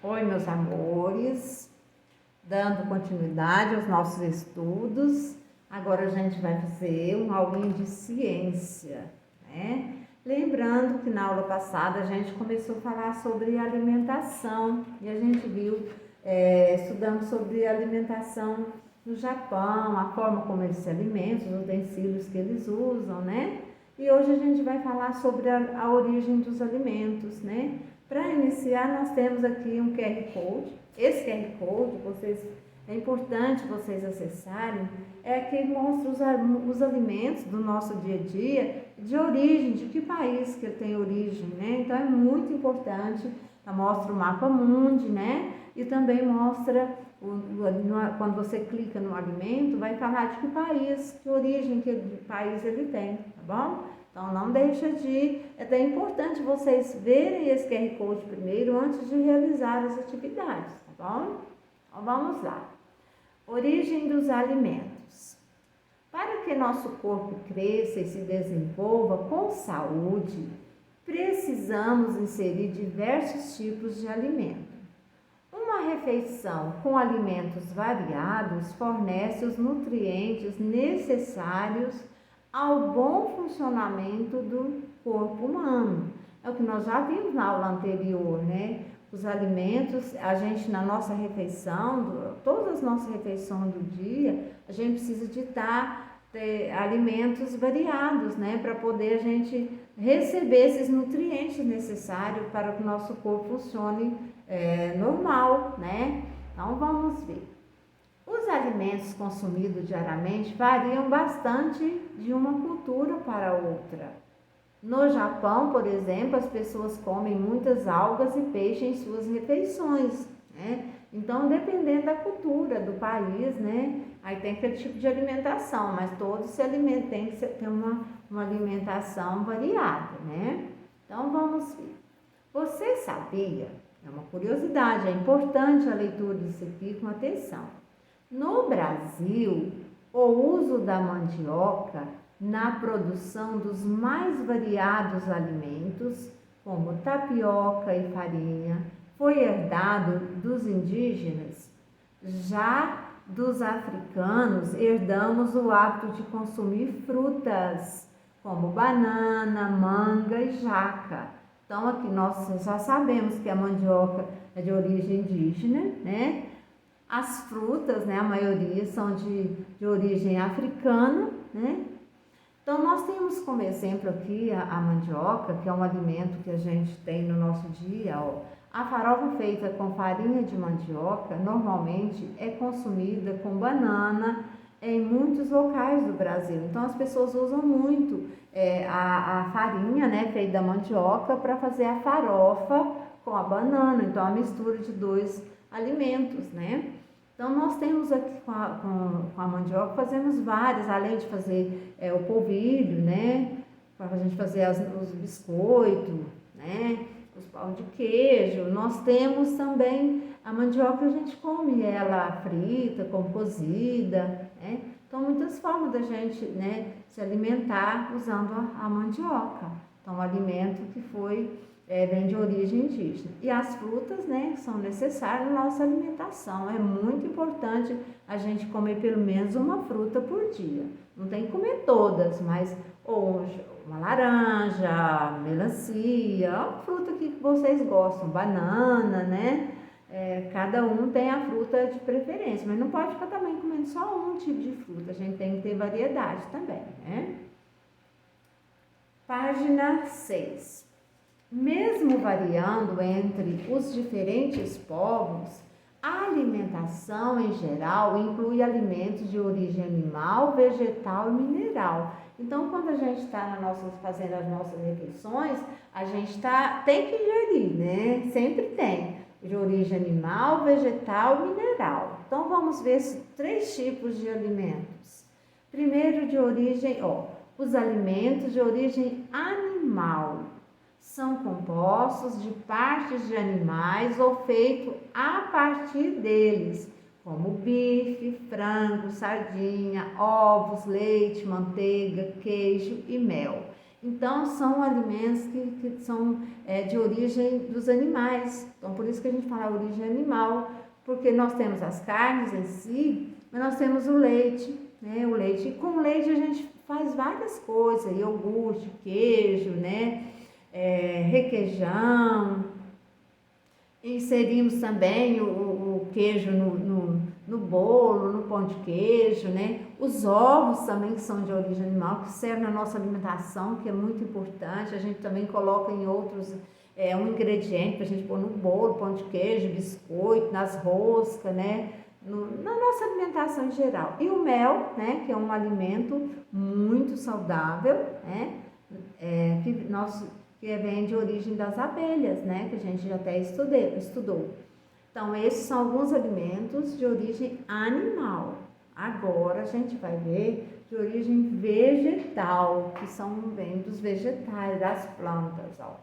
Oi, meus amores, dando continuidade aos nossos estudos. Agora a gente vai fazer uma aulinha de ciência, né? Lembrando que na aula passada a gente começou a falar sobre alimentação e a gente viu, estudando sobre alimentação no Japão, a forma como eles se alimentam, os utensílios que eles usam, né? E hoje a gente vai falar sobre a origem dos alimentos, né? Para iniciar, nós temos aqui um QR Code. Esse QR Code, é importante vocês acessarem, é que mostra os alimentos do nosso dia a dia, de origem, de que país que ele tem origem, né? Então é muito importante, mostra o mapa mundi, né? E também mostra, quando você clica no alimento, vai falar de que país, que origem, que país ele tem, tá bom? Então, não deixa de... É até importante vocês verem esse QR Code primeiro, antes de realizar as atividades, tá bom? Então, vamos lá. Origem dos alimentos. Para que nosso corpo cresça e se desenvolva com saúde, precisamos inserir diversos tipos de alimento. Uma refeição com alimentos variados fornece os nutrientes necessários ao bom funcionamento do corpo humano. É o que nós já vimos na aula anterior, né? Os alimentos, a gente na nossa refeição, todas as nossas refeições do dia, a gente precisa de ter alimentos variados, né? Para poder a gente receber esses nutrientes necessários para que o nosso corpo funcione normal, né? Então vamos ver. Os alimentos consumidos diariamente variam bastante de uma cultura para outra. No Japão, por exemplo, as pessoas comem muitas algas e peixe em suas refeições, né? Então, dependendo da cultura do país, né? Aí tem aquele tipo de alimentação, mas todos se alimentam, tem que ter uma alimentação variada, né? Então, vamos ver. Você sabia? É uma curiosidade, é importante a leitura disso aqui com atenção. No Brasil, o uso da mandioca na produção dos mais variados alimentos, como tapioca e farinha, foi herdado dos indígenas. Já dos africanos, herdamos o hábito de consumir frutas, como banana, manga e jaca. Então, aqui nós já sabemos que a mandioca é de origem indígena, né? As frutas, né, a maioria são de origem africana, né? Então, nós temos como exemplo aqui a mandioca, que é um alimento que a gente tem no nosso dia, ó. A farofa feita com farinha de mandioca, normalmente é consumida com banana em muitos locais do Brasil. Então, as pessoas usam muito a farinha, né, feita da mandioca para fazer a farofa com a banana. Então, a mistura de dois alimentos, né? Então, nós temos aqui com a mandioca, fazemos várias, além de fazer o polvilho, né? Para a gente fazer os biscoitos, né? Os pão de queijo. Nós temos também a mandioca, a gente come ela frita, como cozida, né? Então, muitas formas da gente, né, se alimentar usando a mandioca. Então, um alimento que vem de origem indígena. E as frutas, né, são necessárias na nossa alimentação. É muito importante a gente comer pelo menos uma fruta por dia. Não tem que comer todas, mas hoje uma laranja, melancia, uma fruta que vocês gostam, banana, né? Cada um tem a fruta de preferência, mas não pode ficar também comendo só um tipo de fruta. A gente tem que ter variedade também, né? Página 6. Mesmo variando entre os diferentes povos, a alimentação em geral inclui alimentos de origem animal, vegetal e mineral. Então, quando a gente está fazendo as nossas refeições, a gente tem que ingerir, né? Sempre tem, de origem animal, vegetal e mineral. Então, vamos ver três tipos de alimentos. Primeiro, os alimentos de origem animal. São compostos de partes de animais ou feito a partir deles, como bife, frango, sardinha, ovos, leite, manteiga, queijo e mel. Então, são alimentos que são de origem dos animais. Então, por isso que a gente fala origem animal, porque nós temos as carnes em si, mas nós temos o leite, né? O leite. E com leite a gente faz várias coisas, iogurte, queijo, né? Requeijão. Inserimos também o queijo no bolo, no pão de queijo, né? Os ovos também, que são de origem animal, que servem na nossa alimentação, que é muito importante. A gente também coloca em outros, um ingrediente para a gente pôr no bolo, pão de queijo, biscoito, nas roscas, né? Na nossa alimentação em geral. E o mel, né? Que é um alimento muito saudável, né? Que vem de origem das abelhas, né? Que a gente já até estudou. Então, esses são alguns alimentos de origem animal. Agora, a gente vai ver de origem vegetal, que vem dos vegetais, das plantas, ó.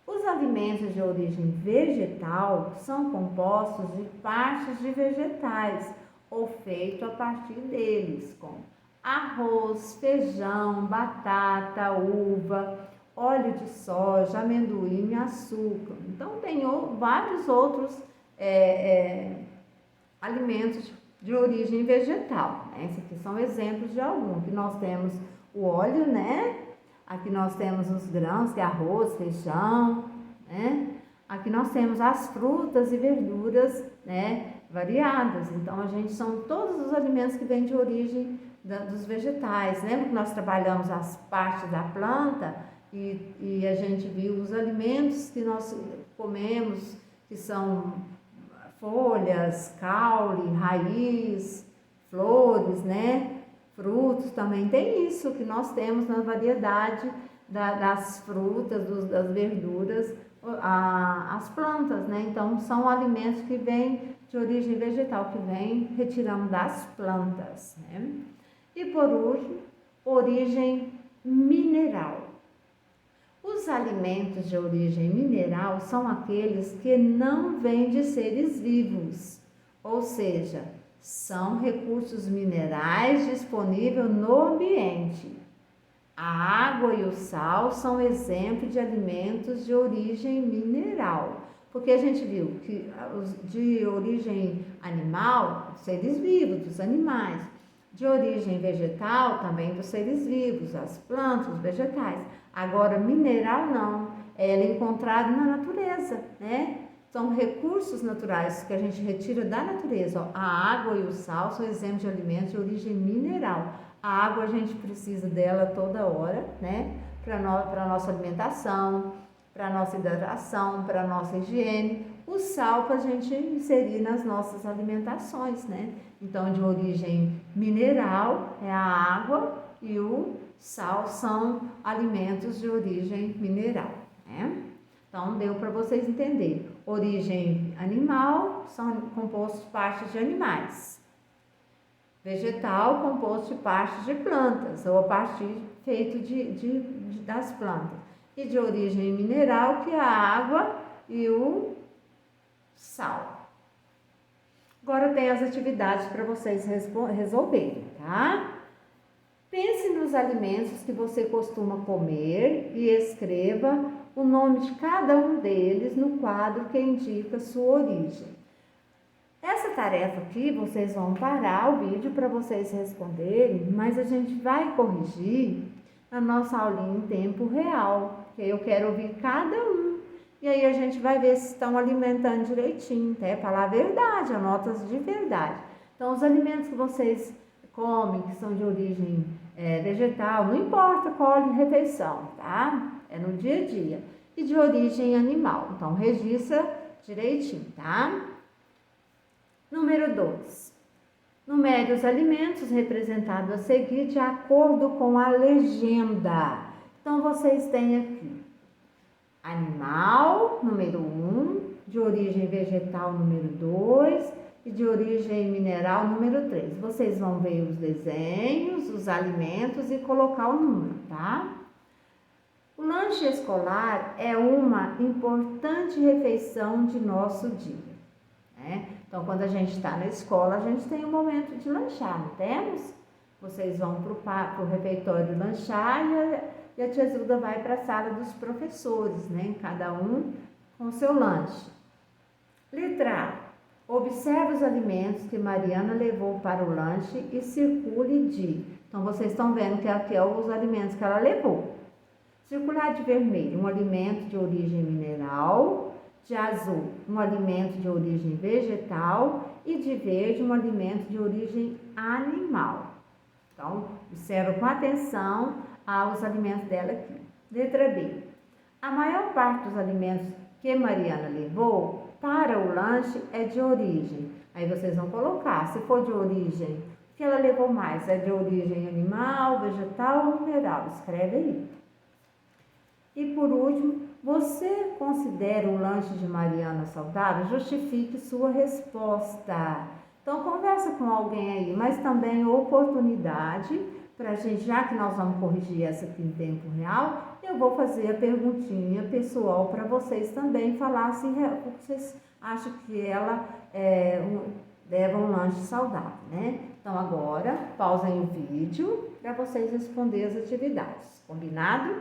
Os alimentos de origem vegetal são compostos de partes de vegetais ou feito a partir deles, como arroz, feijão, batata, uva, óleo de soja, amendoim e açúcar. Então, tem vários outros alimentos de origem vegetal, né? Esses aqui são exemplos de alguns. Aqui nós temos o óleo, né? Aqui nós temos os grãos, que é arroz, feijão, né? Aqui nós temos as frutas e verduras, né? Variadas. Então, são todos os alimentos que vêm de origem dos vegetais. Lembra que nós trabalhamos as partes da planta e a gente viu os alimentos que nós comemos, que são folhas, caule, raiz, flores, né? Frutos também tem isso que nós temos na variedade das frutas, das verduras, as plantas, né? Então, são alimentos que vêm de origem vegetal, que retiramos das plantas, né? E por último, origem mineral. Os alimentos de origem mineral são aqueles que não vêm de seres vivos, ou seja, são recursos minerais disponíveis no ambiente. A água e o sal são exemplos de alimentos de origem mineral, porque a gente viu que os de origem animal, seres vivos, dos animais, de origem vegetal, também dos seres vivos, as plantas, os vegetais. Agora, mineral não, ela é encontrada na natureza, né? São recursos naturais que a gente retira da natureza. Ó. A água e o sal são exemplos de alimentos de origem mineral. A água a gente precisa dela toda hora, né? Para a nossa alimentação, para a nossa hidratação, para a nossa higiene. O sal para a gente inserir nas nossas alimentações, né? Então, de origem mineral é a água e o sal são alimentos de origem mineral, né? Então, deu para vocês entenderem. Origem animal são compostos de partes de animais. Vegetal, composto de partes de plantas, ou a partir feito das plantas. E de origem mineral, que é a água e o sal. Agora tem as atividades para vocês resolverem, tá? Pense nos alimentos que você costuma comer e escreva o nome de cada um deles no quadro que indica sua origem. Essa tarefa aqui, vocês vão parar o vídeo para vocês responderem, mas a gente vai corrigir na nossa aulinha em tempo real, que eu quero ouvir cada um. E aí a gente vai ver se estão alimentando direitinho, até falar a verdade, anotas de verdade. Então, os alimentos que vocês comem, que são de origem vegetal, não importa qual refeição, tá? É no dia a dia. E de origem animal. Então, registra direitinho, tá? Número 2. Numere os alimentos representados a seguir de acordo com a legenda. Então, vocês têm aqui animal, número 1, de origem vegetal, número 2, e de origem mineral, número 3. Vocês vão ver os desenhos, os alimentos e colocar o número, tá? O lanche escolar é uma importante refeição de nosso dia, né? Então, quando a gente está na escola, a gente tem um momento de lanchar, não temos? Vocês vão para o refeitório lanchar e a tia Zilda vai para a sala dos professores, né? Cada um com o seu lanche. Letra A. Observe os alimentos que Mariana levou para o lanche e circule de. Então, vocês estão vendo que aqui é os alimentos que ela levou. Circular de vermelho, um alimento de origem mineral. De azul, um alimento de origem vegetal. E de verde, um alimento de origem animal. Então, observa com atenção aos alimentos dela aqui. Letra B. A maior parte dos alimentos que Mariana levou para o lanche é de origem. Aí vocês vão colocar, se for de origem, o que ela levou mais? É de origem animal, vegetal ou mineral? Escreve aí. E por último, você considera o lanche de Mariana saudável? Justifique sua resposta. Então, conversa com alguém aí, mas também oportunidade para a gente, já que nós vamos corrigir essa aqui em tempo real, eu vou fazer a perguntinha pessoal para vocês também falar se vocês acham que ela leva um lanche saudável, né? Então, agora, pausem o vídeo para vocês responderem as atividades. Combinado?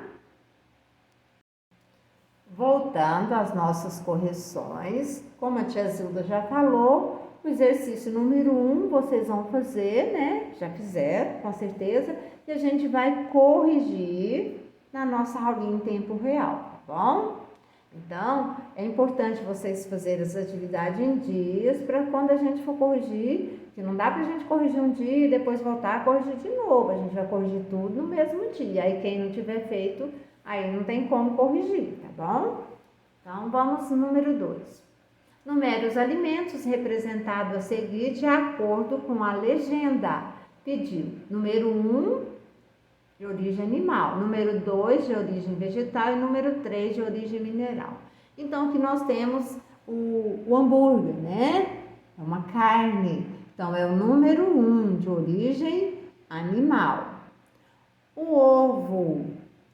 Voltando às nossas correções, como a tia Zilda já falou, o exercício número 1 vocês vão fazer, né? Já fizeram, com certeza, e a gente vai corrigir na nossa aulinha em tempo real, tá bom? Então, é importante vocês fazerem as atividades em dias, para quando a gente for corrigir, que não dá pra gente corrigir um dia e depois voltar a corrigir de novo, a gente vai corrigir tudo no mesmo dia, aí quem não tiver feito, aí não tem como corrigir, tá bom? Então, vamos no número 2. Numere os alimentos representados a seguir de acordo com a legenda. Pediu número 1, de origem animal, número 2, de origem vegetal e número 3, de origem mineral. Então, aqui nós temos o hambúrguer, né? É uma carne. Então, é o número 1, de origem animal. O ovo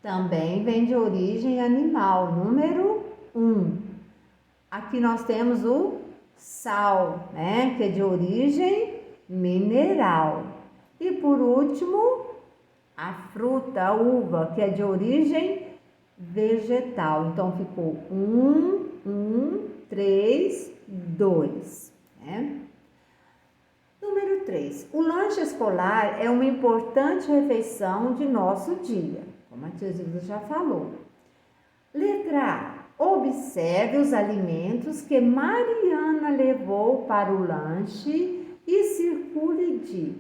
também vem de origem animal, número 1. Aqui nós temos o sal, né, que é de origem mineral. E por último, a fruta, a uva, que é de origem vegetal. Então, ficou 3, 2, né? Número 3. O lanche escolar é uma importante refeição de nosso dia, como a tia Zilda já falou. Letra A. Observe os alimentos que Mariana levou para o lanche e circule de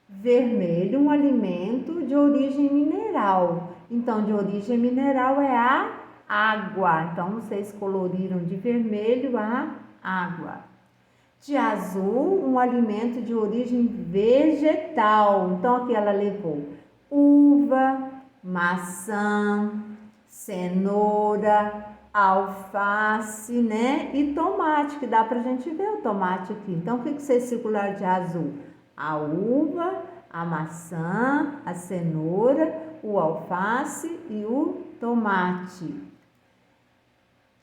vermelho, um alimento de origem mineral. Então, de origem mineral é a água. Então, vocês coloriram de vermelho a água. De azul, um alimento de origem vegetal. Então, aqui ela levou uva, maçã, cenoura, alface, né? E tomate, que dá pra gente ver o tomate aqui. Então, o que vocês circular de azul? A uva, a maçã, a cenoura, o alface e o tomate.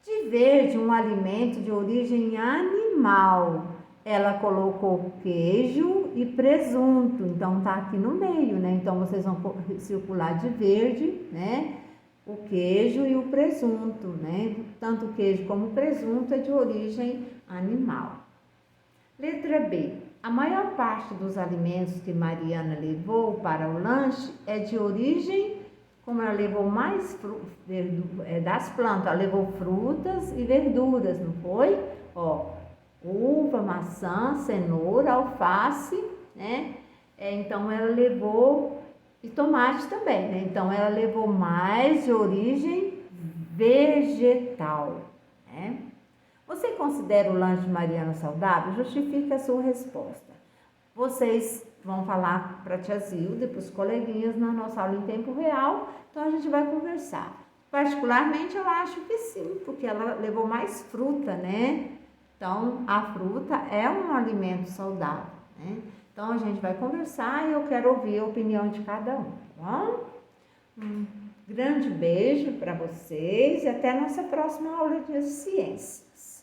De verde, um alimento de origem animal. Ela colocou queijo e presunto, então tá aqui no meio, né? Então, vocês vão circular de verde, né? O queijo e o presunto, né? Tanto o queijo como o presunto é de origem animal. Letra B. A maior parte dos alimentos que Mariana levou para o lanche é de origem, como ela levou mais das plantas, ela levou frutas e verduras, não foi? Ó, uva, maçã, cenoura, alface, né? Então, ela levou... E tomate também, né? Então, ela levou mais de origem vegetal, né? Você considera o lanche de Mariana saudável? Justifique a sua resposta. Vocês vão falar para a tia Zilda e para os coleguinhas na nossa aula em tempo real, então a gente vai conversar. Particularmente, eu acho que sim, porque ela levou mais fruta, né? Então, a fruta é um alimento saudável, né? Então, a gente vai conversar e eu quero ouvir a opinião de cada um, tá bom? Um grande beijo para vocês e até a nossa próxima aula de ciências.